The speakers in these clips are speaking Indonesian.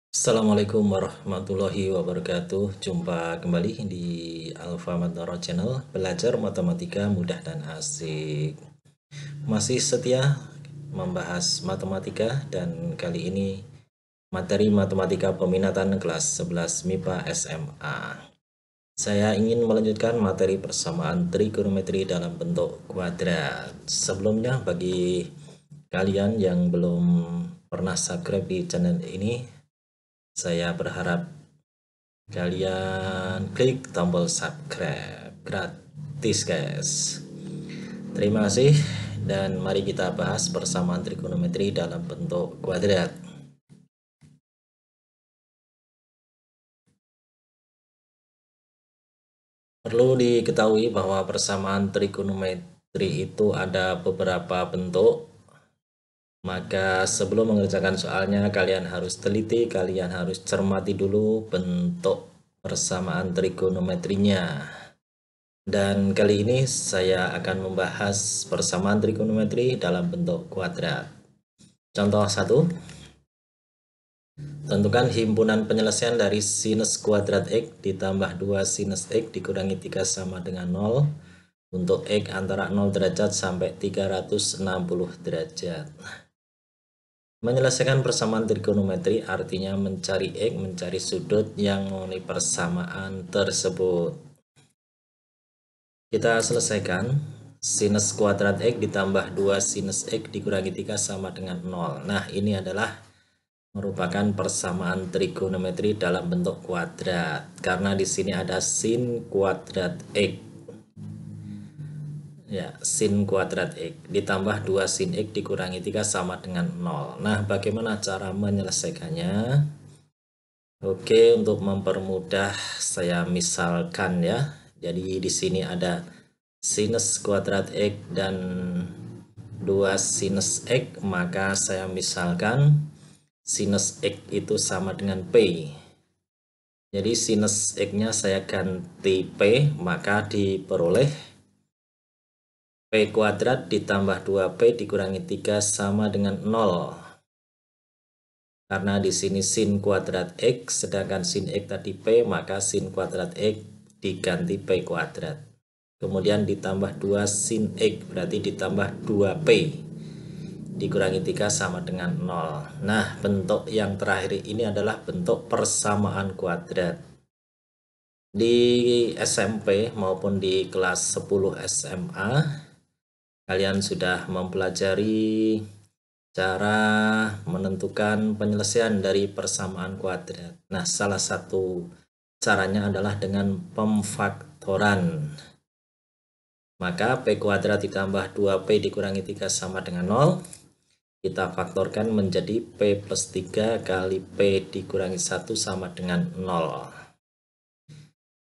Assalamualaikum warahmatullahi wabarakatuh. Jumpa kembali di Alfa Madnoro Channel, belajar matematika mudah dan asik. Masih setia membahas matematika dan kali ini materi matematika peminatan kelas 11 MIPA SMA. Saya ingin melanjutkan materi persamaan trigonometri dalam bentuk kuadrat. Sebelumnya bagi kalian yang belum pernah subscribe di channel ini, saya berharap kalian klik tombol subscribe gratis guys. Terima kasih dan mari kita bahas persamaan trigonometri dalam bentuk kuadrat. Perlu diketahui bahwa persamaan trigonometri itu ada beberapa bentuk. Maka sebelum mengerjakan soalnya kalian harus teliti, kalian harus cermati dulu bentuk persamaan trigonometrinya. Dan kali ini saya akan membahas persamaan trigonometri dalam bentuk kuadrat. Contoh 1. Tentukan himpunan penyelesaian dari sinus kuadrat X ditambah 2 sinus X dikurangi 3 sama dengan 0 untuk X antara 0 derajat sampai 360 derajat. Menyelesaikan persamaan trigonometri artinya mencari X, mencari sudut yang memenuhi persamaan tersebut. Kita selesaikan. Sinus kuadrat X ditambah 2 sinus X dikurangi 3 sama dengan 0. Nah, ini adalah merupakan persamaan trigonometri dalam bentuk kuadrat. Karena di sini ada sin kuadrat X. Ya, sin kuadrat X ditambah 2 sin X dikurangi 3 sama dengan 0. Nah, bagaimana cara menyelesaikannya? Oke, untuk mempermudah saya misalkan ya. Jadi di sini ada sinus kuadrat X dan 2 sinus X, maka saya misalkan sinus X itu sama dengan P. Jadi sinus X-nya saya ganti P, maka diperoleh P kuadrat ditambah 2P dikurangi 3 sama dengan 0. Karena di sini sin kuadrat X, sedangkan sin X tadi P, maka sin kuadrat X diganti P kuadrat. Kemudian ditambah 2 sin X, berarti ditambah 2P. Dikurangi 3 sama dengan 0. Nah, bentuk yang terakhir ini adalah bentuk persamaan kuadrat. Di SMP maupun di kelas 10 SMA, kalian sudah mempelajari cara menentukan penyelesaian dari persamaan kuadrat. Nah, salah satu caranya adalah dengan pemfaktoran. Maka P kuadrat ditambah 2P dikurangi 3 sama dengan 0. Kita faktorkan menjadi P plus 3 kali P dikurangi 1 sama dengan 0.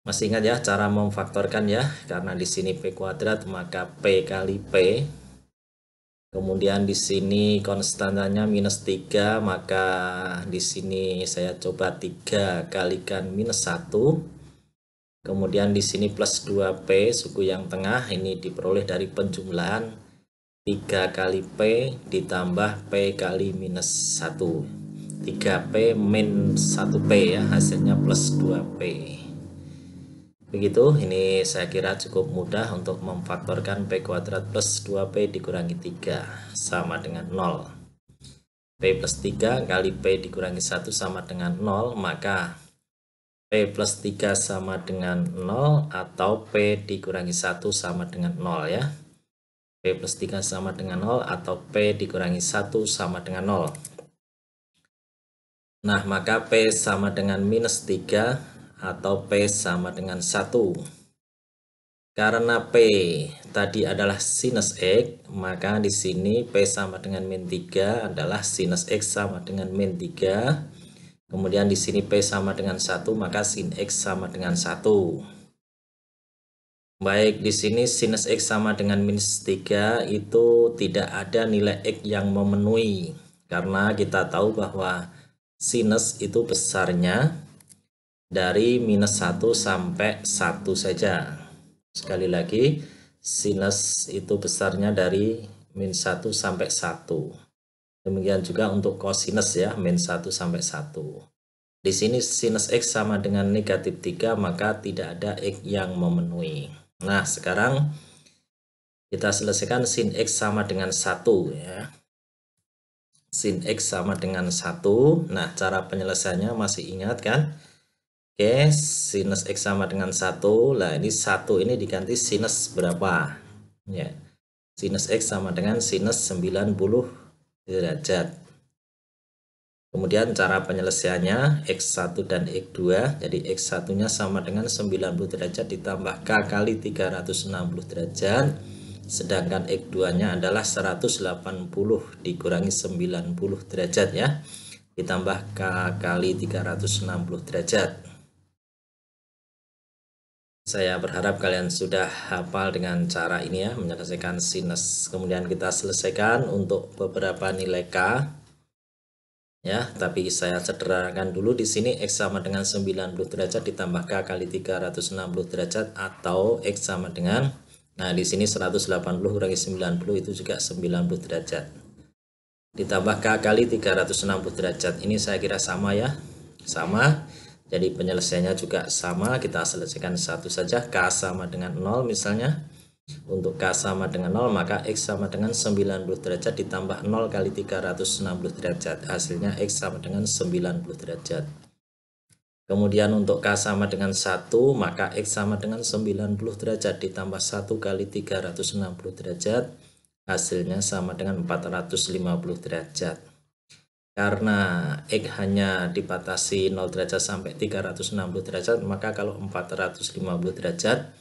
Masih ingat ya cara memfaktorkan ya? Karena di sini P kuadrat maka P kali P. Kemudian di sini konstantanya minus 3, maka di sini saya coba 3 kalikan minus 1. Kemudian di sini plus 2P suku yang tengah ini diperoleh dari penjumlahan 3 kali P ditambah P kali minus 1. 3P min 1P ya, hasilnya plus 2P. Begitu, ini saya kira cukup mudah untuk memfaktorkan P kuadrat plus 2P dikurangi 3 sama dengan 0. P plus 3 kali P dikurangi 1 sama dengan 0, maka P plus 3 sama dengan 0 atau P dikurangi 1 sama dengan 0 ya. P plus 3 sama dengan 0 atau P dikurangi 1 sama dengan 0. Nah, maka P sama dengan minus 3 atau P sama dengan 1. Karena P tadi adalah sinus X, maka di sini P sama dengan min 3 adalah sinus X sama dengan min 3. Kemudian di sini P sama dengan 1, maka sin X sama dengan 1. Baik, di sini sinus X sama dengan minus 3 itu tidak ada nilai X yang memenuhi. Karena kita tahu bahwa sinus itu besarnya dari minus 1 sampai 1 saja. Sekali lagi, sinus itu besarnya dari min 1 sampai 1. Demikian juga untuk kosinus ya, min 1 sampai 1. Di sini sinus X sama dengan negatif 3, maka tidak ada X yang memenuhi. Nah, sekarang kita selesaikan sin X sama dengan 1 ya. Sin X sama dengan 1. Nah, cara penyelesaiannya masih ingat kan? Oke, sinus X sama dengan 1. Nah, ini 1 ini diganti sinus berapa? Ya. Sinus X sama dengan sinus 90 derajat. Kemudian cara penyelesaiannya X1 dan X2, jadi X1 nya sama dengan 90 derajat ditambah K kali 360 derajat, sedangkan X2 nya adalah 180 dikurangi 90 derajat ya, ditambah K kali 360 derajat. Saya berharap kalian sudah hafal dengan cara ini ya, menyelesaikan sinus. Kemudian kita selesaikan untuk beberapa nilai K. Ya, tapi saya sederhanakan dulu. Di sini X sama dengan 90 derajat ditambah K kali 360 derajat atau X sama dengan, nah di sini 180 kurangi 90 itu juga 90 derajat. Ditambah K kali 360 derajat. Ini saya kira sama ya. Sama. Jadi penyelesaiannya juga sama. Kita selesaikan satu saja. K sama dengan 0 misalnya. Untuk K sama dengan 0, maka X sama dengan 90 derajat ditambah 0 kali 360 derajat. Hasilnya X sama dengan 90 derajat. Kemudian untuk K sama dengan 1, maka X sama dengan 90 derajat ditambah 1 kali 360 derajat. Hasilnya sama dengan 450 derajat. Karena X hanya dibatasi 0 derajat sampai 360 derajat, maka kalau 450 derajat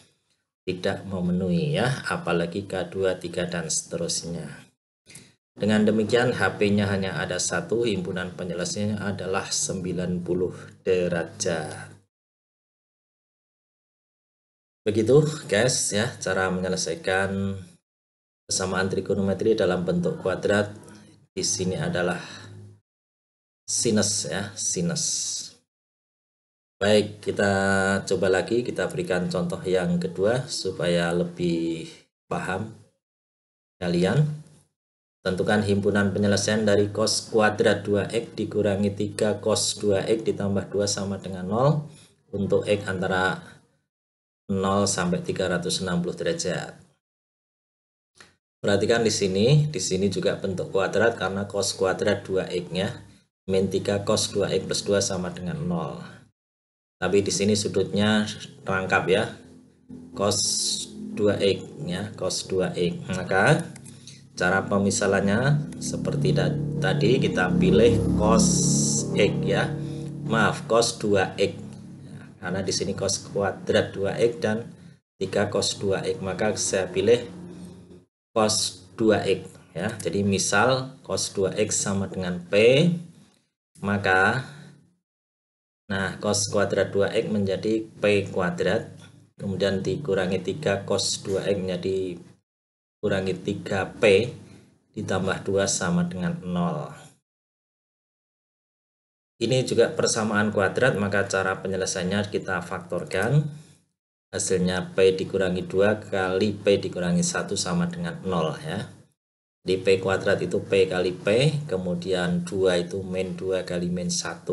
tidak memenuhi ya, apalagi K2, 3 dan seterusnya. Dengan demikian HP-nya hanya ada satu, himpunan penyelesaiannya adalah 90 derajat. Begitu guys ya, cara menyelesaikan kesamaan trigonometri dalam bentuk kuadrat. Di sini adalah sinus ya, sinus. Baik, kita coba lagi, kita berikan contoh yang kedua supaya lebih paham kalian. Tentukan himpunan penyelesaian dari cos kuadrat 2x dikurangi 3 cos 2x ditambah 2 sama dengan 0 untuk x antara 0 sampai 360 derajat. Perhatikan di sini juga bentuk kuadrat karena cos kuadrat 2x-nya min 3 cos 2x plus 2 sama dengan 0. Tapi di sini sudutnya rangkap ya, cos 2x ya, cos 2x. Maka cara pemisalannya seperti tadi, kita pilih cos x ya. Maaf, cos 2x. Ya, karena di sini cos kuadrat 2x dan 3 cos 2x, maka saya pilih cos 2x ya. Jadi misal cos 2x sama dengan P, maka nah, cos kuadrat 2x menjadi P kuadrat, kemudian dikurangi 3 cos 2x menjadi kurangi 3P ditambah 2 sama dengan 0. Ini juga persamaan kuadrat, maka cara penyelesaiannya kita faktorkan. Hasilnya P dikurangi 2 kali P dikurangi 1 sama dengan 0 ya. Di P kuadrat itu P kali P, kemudian 2 itu min 2 kali min 1.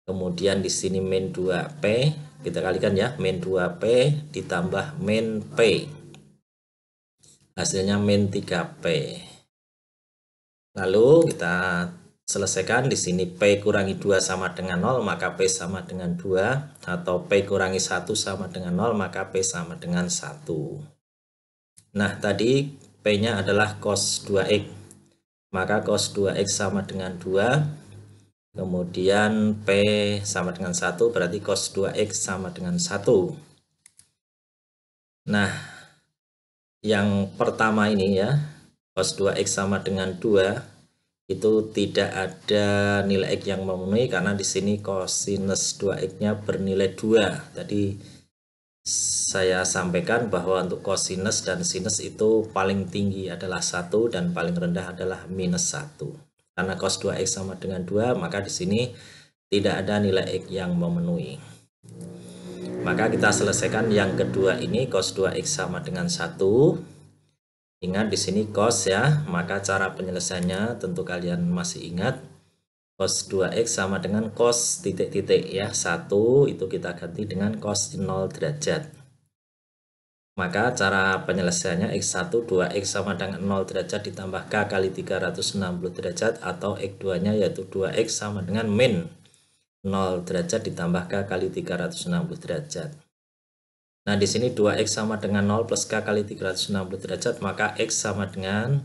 Kemudian di sini min 2P, kita kalikan ya, min 2P ditambah min P. Hasilnya min 3P. Lalu kita selesaikan di sini P kurangi 2 sama dengan 0, maka P sama dengan 2, atau P kurangi 1 sama dengan 0, maka P sama dengan 1. Nah, tadi P-nya adalah cos 2x. Maka cos 2x sama dengan 2. Kemudian P sama dengan 1, berarti cos 2x sama dengan 1. Nah, yang pertama ini ya, cos 2x sama dengan 2, itu tidak ada nilai X yang memenuhi karena di sini cosinus 2x-nya bernilai 2. Tadi saya sampaikan bahwa untuk cosinus dan sinus itu paling tinggi adalah 1 dan paling rendah adalah minus 1. Karena cos 2x sama dengan 2, maka di sini tidak ada nilai X yang memenuhi. Maka kita selesaikan yang kedua ini, cos 2x sama dengan 1. Ingat di sini cos ya, maka cara penyelesaiannya tentu kalian masih ingat. Cos 2x sama dengan cos titik-titik ya. 1 itu kita ganti dengan cos 0 derajat. Maka cara penyelesaiannya x1 2x sama dengan 0 derajat ditambah k kali 360 derajat atau x2 nya yaitu 2x sama dengan min 0 derajat ditambah k kali 360 derajat. Nah di sini 2x sama dengan 0 plus k kali 360 derajat, maka x sama dengan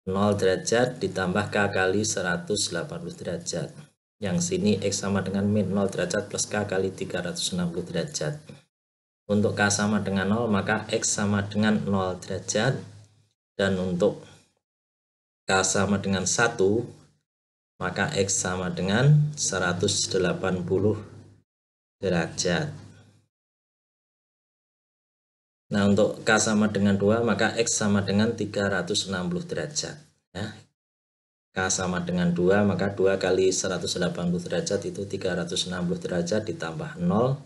0 derajat ditambah k kali 180 derajat. Yang sini x sama dengan min 0 derajat plus k kali 360 derajat. Untuk k sama dengan 0 maka x sama dengan 0 derajat. Dan untuk k sama dengan 1 maka x sama dengan 180 derajat. Nah, untuk k sama dengan 2, maka x sama dengan 360 derajat. Ya. K sama dengan 2, maka 2 kali 180 derajat itu 360 derajat ditambah 0,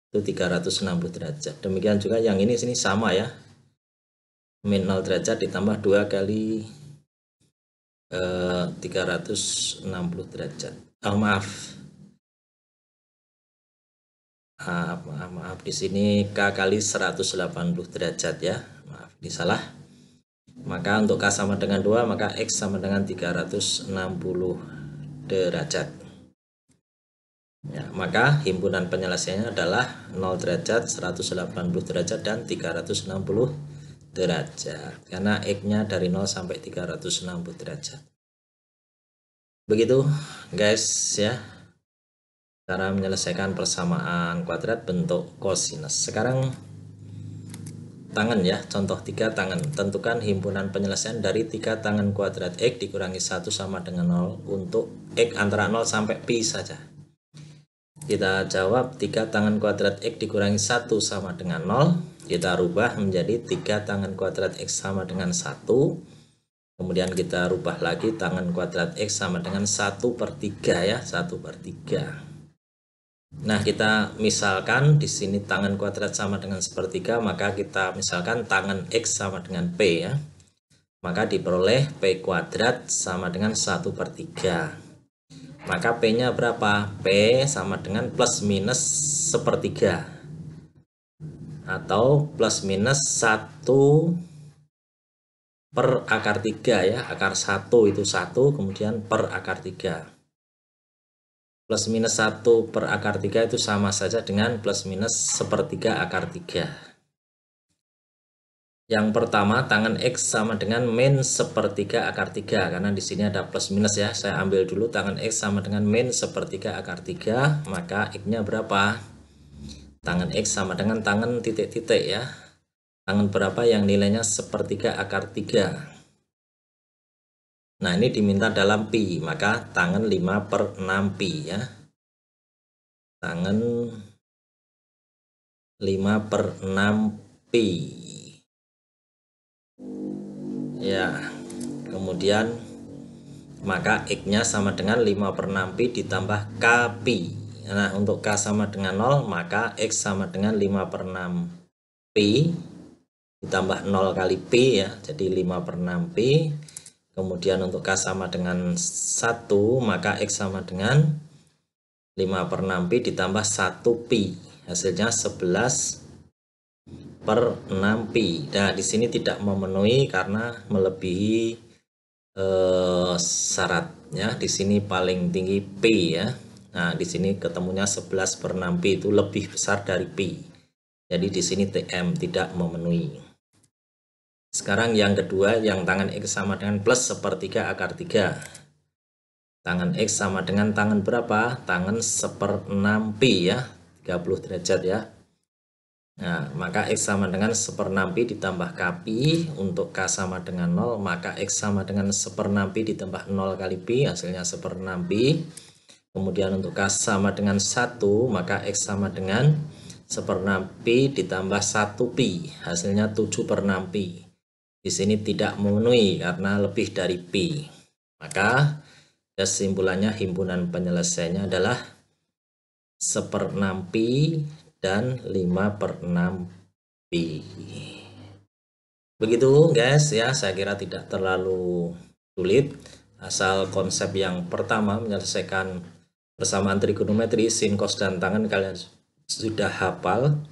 itu 360 derajat. Demikian juga yang ini sini sama ya. Min 0 derajat ditambah 2 kali 360 derajat. Oh, maaf, di sini k kali 180 derajat ya, maaf ini salah. Maka untuk k sama dengan 2 maka x sama dengan 360 derajat ya. Maka himpunan penyelesaiannya adalah 0 derajat, 180 derajat, dan 360 derajat karena x nya dari 0 sampai 360 derajat. Begitu guys ya, cara menyelesaikan persamaan kuadrat bentuk kosinus. Sekarang tangan ya, contoh 3 tangan. Tentukan himpunan penyelesaian dari 3 tangan kuadrat x dikurangi 1 sama dengan 0 untuk x antara 0 sampai pi saja. Kita jawab 3 tangan kuadrat x dikurangi 1 sama dengan 0. Kita rubah menjadi 3 tangan kuadrat x sama dengan 1. Kemudian kita rubah lagi tangan kuadrat x sama dengan 1/3 ya, 1/3. Nah, kita misalkan di sini tangan kuadrat sama dengan 1/3, maka kita misalkan tangan x sama dengan p ya. Maka diperoleh p kuadrat sama dengan 1/3. Maka p-nya berapa? P sama dengan plus minus 1/3 atau plus minus 1/akar 3 ya. Akar 1 itu 1, kemudian per akar 3. Plus minus 1/akar 3 itu sama saja dengan plus minus 1/3 akar 3. Yang pertama, tangan x sama dengan min 1/3 akar 3. Karena di sini ada plus minus ya. Saya ambil dulu tangan x sama dengan min 1/3 akar 3. Maka x-nya berapa? Tangan x sama dengan tangan titik-titik ya. Tangan berapa yang nilainya 1/3 akar 3? Nah, ini diminta dalam pi, maka tangan 5/6 pi ya. Tangan 5/6 pi. Ya, kemudian maka x-nya sama dengan 5/6 pi ditambah k pi. Nah, untuk k sama dengan 0, maka x sama dengan 5/6 pi ditambah 0 kali pi ya, jadi 5/6 pi. Kemudian untuk k sama dengan 1, maka x sama dengan 5/6 pi ditambah 1 pi. Hasilnya 11/6 pi. Nah, di sini tidak memenuhi karena melebihi syaratnya. Di sini paling tinggi pi ya. Nah, di sini ketemunya 11/6 pi itu lebih besar dari pi. Jadi di sini TM tidak memenuhi. Sekarang yang kedua, yang tangan x sama dengan plus 1/3 akar 3. Tangan x sama dengan tangan berapa? Tangan 1/6 pi ya, 30 derajat ya. Nah, maka x sama dengan 1/6 pi ditambah k pi. Untuk k sama dengan 0, maka x sama dengan 1/6 pi ditambah 0 kali pi, hasilnya 1/6 pi. Kemudian untuk k sama dengan 1, maka x sama dengan 1/6 pi ditambah 1 pi, hasilnya 7/6 pi. Di sini tidak memenuhi karena lebih dari pi. Maka kesimpulannya himpunan penyelesaiannya adalah 1/6 pi dan 5/6 pi. Begitu guys ya, saya kira tidak terlalu sulit. Asal konsep yang pertama menyelesaikan persamaan trigonometri, sin, cos, dan tangen kalian sudah hafal,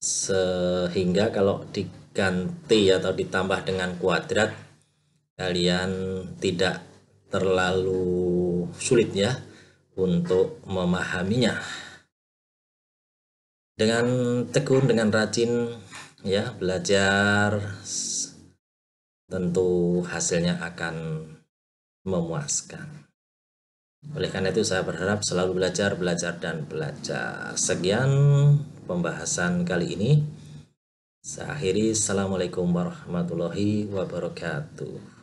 sehingga kalau diganti atau ditambah dengan kuadrat kalian tidak terlalu sulit ya untuk memahaminya. Dengan tekun, dengan rajin ya belajar, tentu hasilnya akan memuaskan. Oleh karena itu saya berharap selalu belajar, dan belajar. Sekian pembahasan kali ini. Saya akhiri. Assalamualaikum warahmatullahi wabarakatuh.